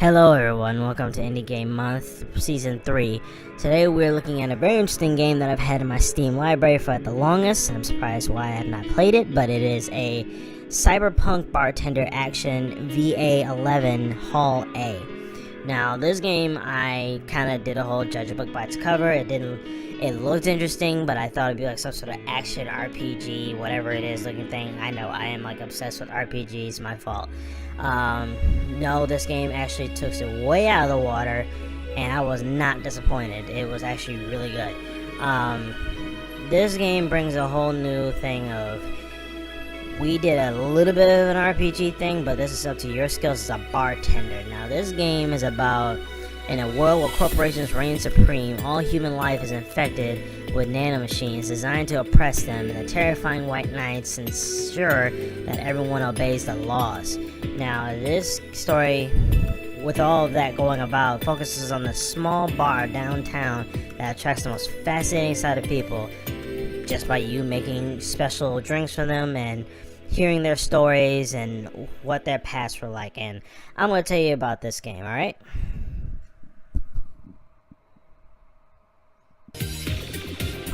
Hello everyone, welcome to Indie Game Month, Season 3. Today we're looking at a very interesting game that I've had in my Steam library for the longest, and I'm surprised why I have not played it, but it is a Cyberpunk Bartender Action VA11 Hall A. Now this game, I kind of did a whole judge a book by its cover. It looked interesting, but I thought it'd be like some sort of action RPG, whatever it is looking thing. I know I am like obsessed with RPGs, my fault. No, this game actually took it way out of the water, and I was not disappointed. It was actually really good. This game brings a whole new thing of, we did a little bit of an RPG thing, but this is up to your skills as a bartender. Now, this game is about, in a world where corporations reign supreme, all human life is infected with nanomachines designed to oppress them, and the terrifying white knights ensure that everyone obeys the laws. Now, this story, with all of that going about, focuses on the small bar downtown that attracts the most fascinating side of people, just by you making special drinks for them and hearing their stories and what their pasts were like. And I'm going to tell you about this game, alright?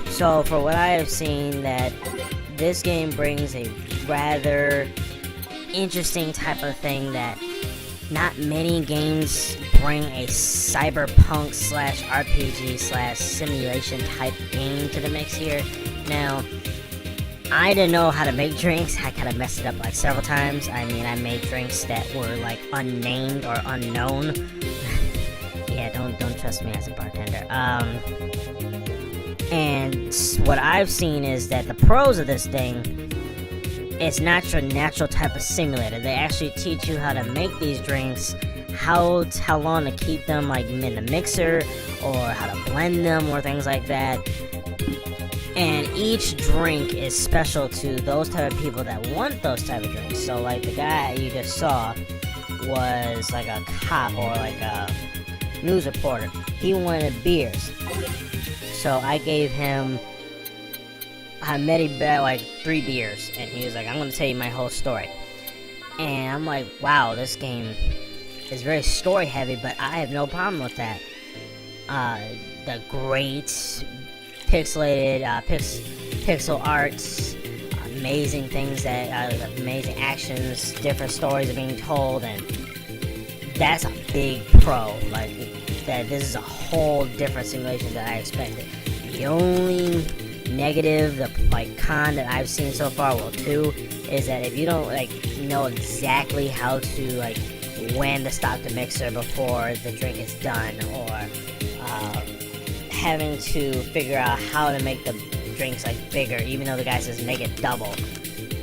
So, for what I have seen, that this game brings a rather interesting type of thing that not many games bring, a cyberpunk slash RPG slash simulation type game to the mix here. Now, I didn't know how to make drinks. I kind of messed it up like several times. I mean, I made drinks that were like unnamed or unknown. Yeah, don't trust me as a bartender. And what I've seen is that the pros of this thing, it's not your natural type of simulator. They actually teach you how to make these drinks, how long to keep them like in the mixer, or how to blend them, or things like that. And each drink is special to those type of people that want those type of drinks. So like the guy you just saw was like a cop or like a news reporter. He wanted beers. So I gave him, I met him about like 3 beers, and he was like, I'm going to tell you my whole story. And I'm like, wow, this game is very story heavy, but I have no problem with that. The great pixelated, pixel arts, amazing things that, amazing actions, different stories are being told, and that's a big pro. Like, that this is a whole different simulation than I expected. The only negative, the like con that I've seen so far, well, 2, is that if you don't like know exactly how to like when to stop the mixer before the drink is done, or having to figure out how to make the drinks like bigger, even though the guy says make it double,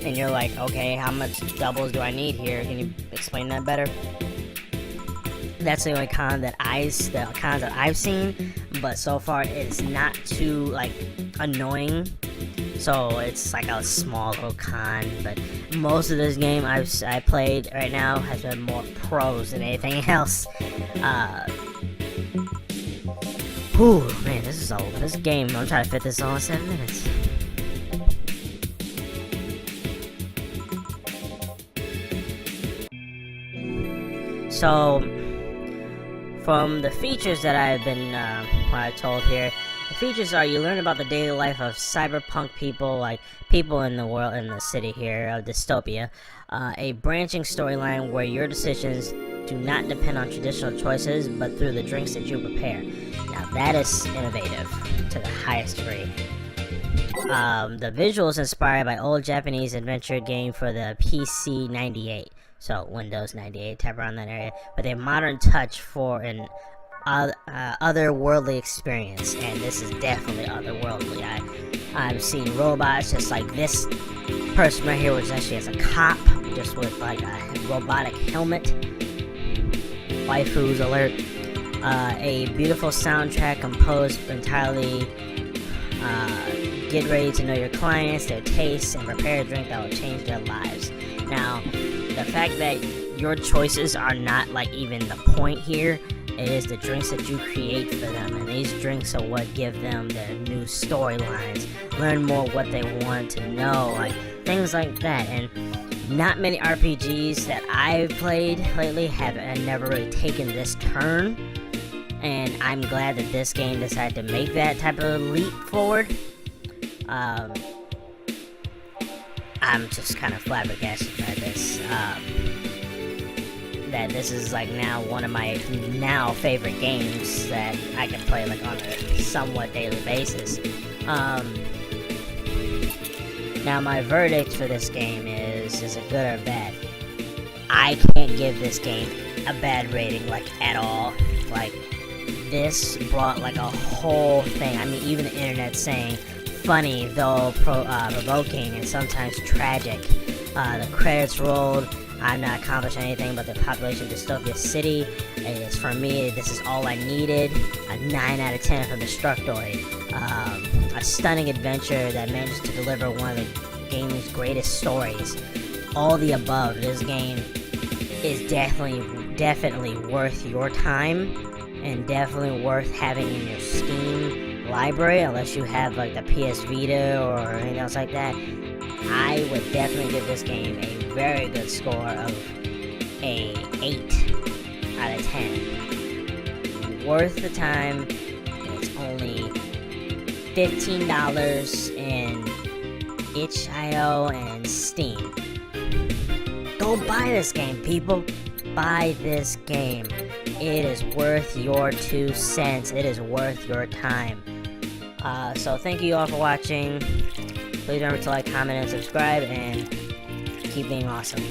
and you're like, okay, how much doubles do I need here? Can you explain that better? That's the only cons that I've seen, but so far it's not too like annoying. So it's like a small little con, but most of this game I played right now has been more pros than anything else. Whew, man, this game, I'm trying to fit this all in 7 minutes. So, from the features that I've been told here, the features are, you learn about the daily life of cyberpunk people, like people in the world, in the city here of dystopia. A branching storyline where your decisions do not depend on traditional choices, but through the drinks that you prepare. Now that is innovative to the highest degree. The visuals inspired by old Japanese adventure game for the PC 98. So Windows 98, tap around that area, with a modern touch for an otherworldly experience, and this is definitely otherworldly. I've seen robots just like this person right here, which actually is a cop, just with like a robotic helmet. Waifus alert. A beautiful soundtrack composed entirely. Get ready to know your clients, their tastes, and prepare a drink that will change their lives. Now, the fact that your choices are not like even the point here It is the drinks that you create for them, and these drinks are what give them their new storylines. Learn more what they want to know, like things like that. And not many RPGs that I've played lately have never really taken this turn, and I'm glad that this game decided to make that type of leap forward. I'm just kind of flabbergasted by this. That this is like now one of my now favorite games that I can play like on a somewhat daily basis. Now my verdict for this game is it good or bad? I can't give this game a bad rating like at all. Like this brought like a whole thing. I mean, even the internet's saying funny though provoking and sometimes tragic. The credits rolled. I've not accomplished anything but the population of Dystopia City. It's, for me, this is all I needed. A 9 out of 10 from Destructoid. A stunning adventure that manages to deliver one of the game's greatest stories. All the above. This game is definitely worth your time, and definitely worth having in your Steam library, unless you have like the PS Vita or anything else like that. I would definitely give this game a very good score of a 8 out of 10. Worth the time. It's only $15 in itch.io and Steam. Go buy this game, people. Buy this game. It is worth your 2 cents. It is worth your time. So thank you all for watching. Please remember to like, comment, and subscribe, and keep being awesome.